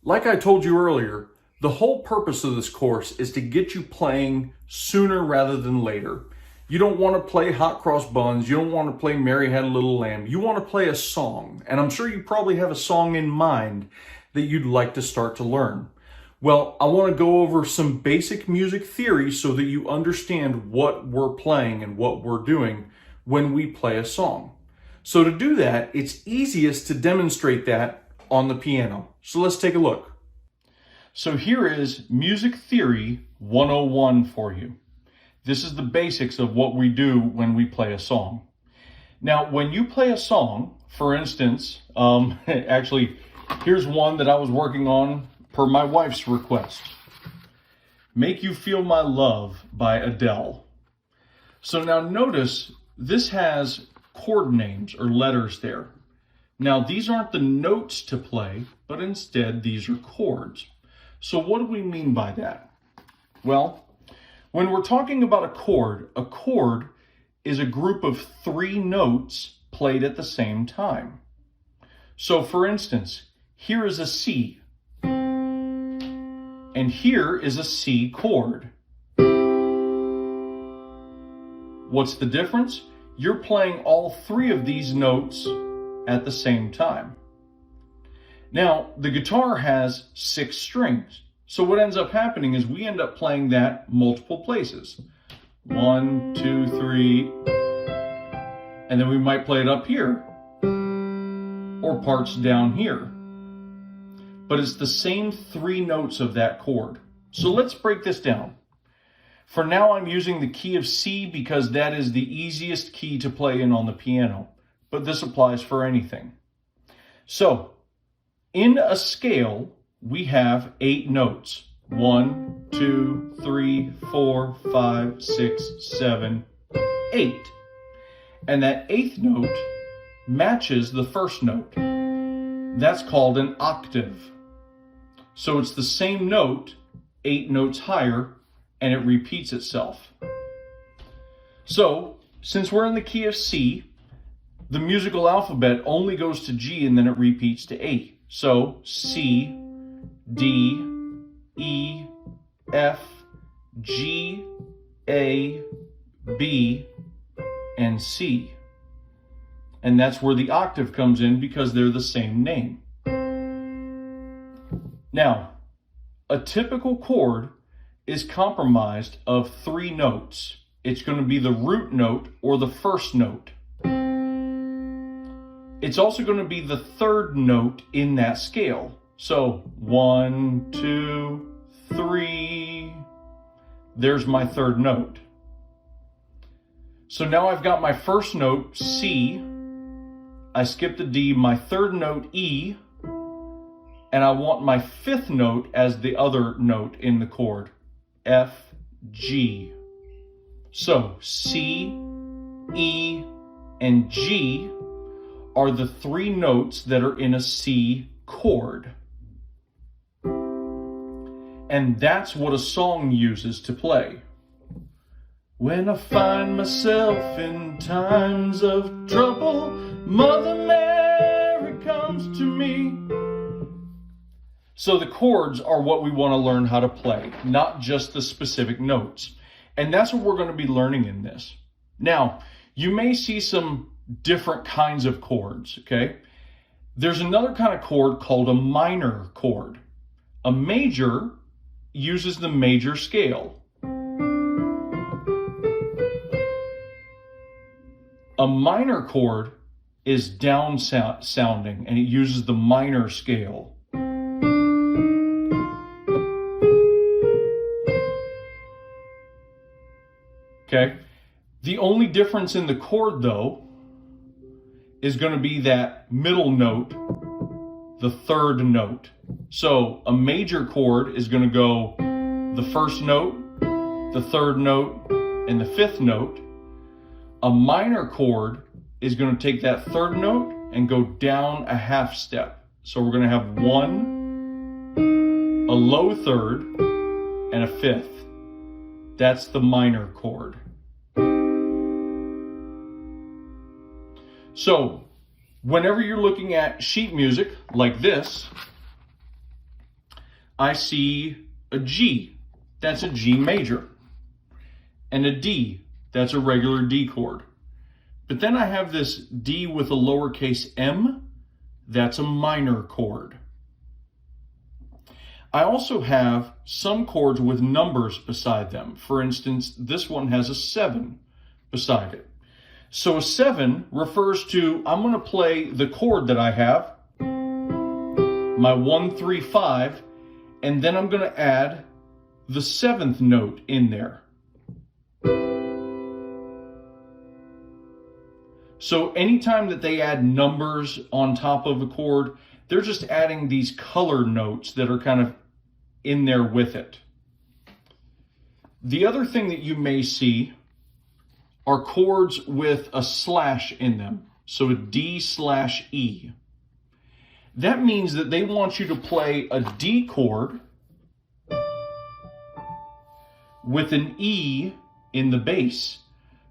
Like I told you earlier, the whole purpose of this course is to get you playing sooner rather than later. You don't want to play Hot Cross Buns. You don't want to play Mary Had a Little Lamb. You want to play a song. And I'm sure you probably have a song in mind that you'd like to start to learn. Well, I want to go over some basic music theory so that you understand what we're playing and what we're doing when we play a song. So to do that, it's easiest to demonstrate that on the piano. So let's take a look. So here is Music Theory 101 for you. This is the basics of what we do when we play a song. Now, when you play a song, for instance, actually, here's one that I was working on per my wife's request. Make You Feel My Love by Adele. So now notice this has chord names or letters there. Now, these aren't the notes to play, but instead these are chords. So what do we mean by that? Well, when we're talking about a chord is a group of 3 notes played at the same time. So for instance, here is a C, and here is a C chord. What's the difference? You're playing all 3 of these notes at the same time. Now, the guitar has 6 strings. So what ends up happening is we end up playing that multiple places. 1, 2, 3, and then we might play it up here or parts down here. But it's the same 3 notes of that chord. So let's break this down. For now, I'm using the key of C because that is the easiest key to play in on the piano, but this applies for anything. So, in a scale, we have 8 notes. 1, 2, 3, 4, 5, 6, 7, 8. And that 8th note matches the first note. That's called an octave. So it's the same note, 8 notes higher, and it repeats itself. So, since we're in the key of C, the musical alphabet only goes to G and then it repeats to A. So, C, D, E, F, G, A, B, and C. And that's where the octave comes in because they're the same name. Now, a typical chord is comprised of 3 notes. It's going to be the root note or the first note. It's also going to be the 3rd note in that scale. So 1, 2, 3. There's my 3rd note. So now I've got my first note, C. I skipped a D, my 3rd note, E. And I want my 5th note as the other note in the chord, F, G. So C, E, and G are the 3 notes that are in a C chord. And that's what a song uses to play. When I find myself in times of trouble, Mother Mary comes to me. So the chords are what we want to learn how to play, not just the specific notes. And that's what we're going to be learning in this. Now, you may see some different kinds of chords, okay? There's another kind of chord called a minor chord. A major uses the major scale. A minor chord is down sounding and it uses the minor scale. Okay? The only difference in the chord, though, is going to be that middle note, the 3rd note. So a major chord is going to go the 1st note, the 3rd note, and the 5th note. A minor chord is going to take that 3rd note and go down a half step. So we're going to have 1, a low 3rd, and a 5th. That's the minor chord. So, whenever you're looking at sheet music like this, I see a G, that's a G major, and a D, that's a regular D chord. But then I have this D with a lowercase m, that's a minor chord. I also have some chords with numbers beside them. For instance, this one has a 7 beside it. So a 7 refers to, I'm going to play the chord that I have, my 1, 3, 5, and then I'm going to add the 7th note in there. So anytime that they add numbers on top of a chord, they're just adding these color notes that are kind of in there with it. The other thing that you may see are chords with a slash in them. So a D/E. That means that they want you to play a D chord with an E in the bass.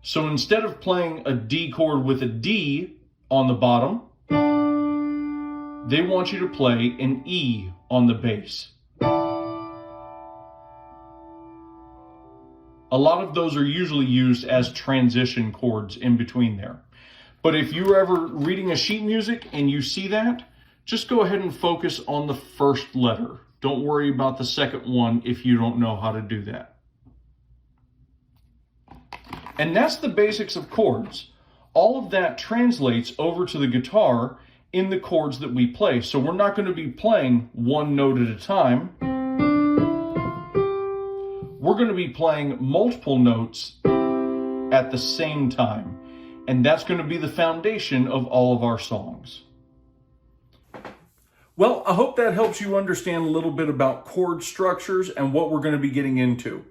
So instead of playing a D chord with a D on the bottom, they want you to play an E on the bass. A lot of those are usually used as transition chords in between there. But if you're ever reading a sheet music and you see that, just go ahead and focus on the first letter. Don't worry about the second one if you don't know how to do that. And that's the basics of chords. All of that translates over to the guitar in the chords that we play. So we're not going to be playing one note at a time. We're going to be playing multiple notes at the same time. And that's going to be the foundation of all of our songs. Well, I hope that helps you understand a little bit about chord structures and what we're going to be getting into.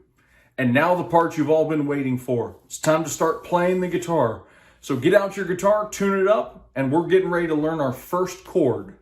And now the part you've all been waiting for. It's time to start playing the guitar. So get out your guitar, tune it up, and we're getting ready to learn our first chord.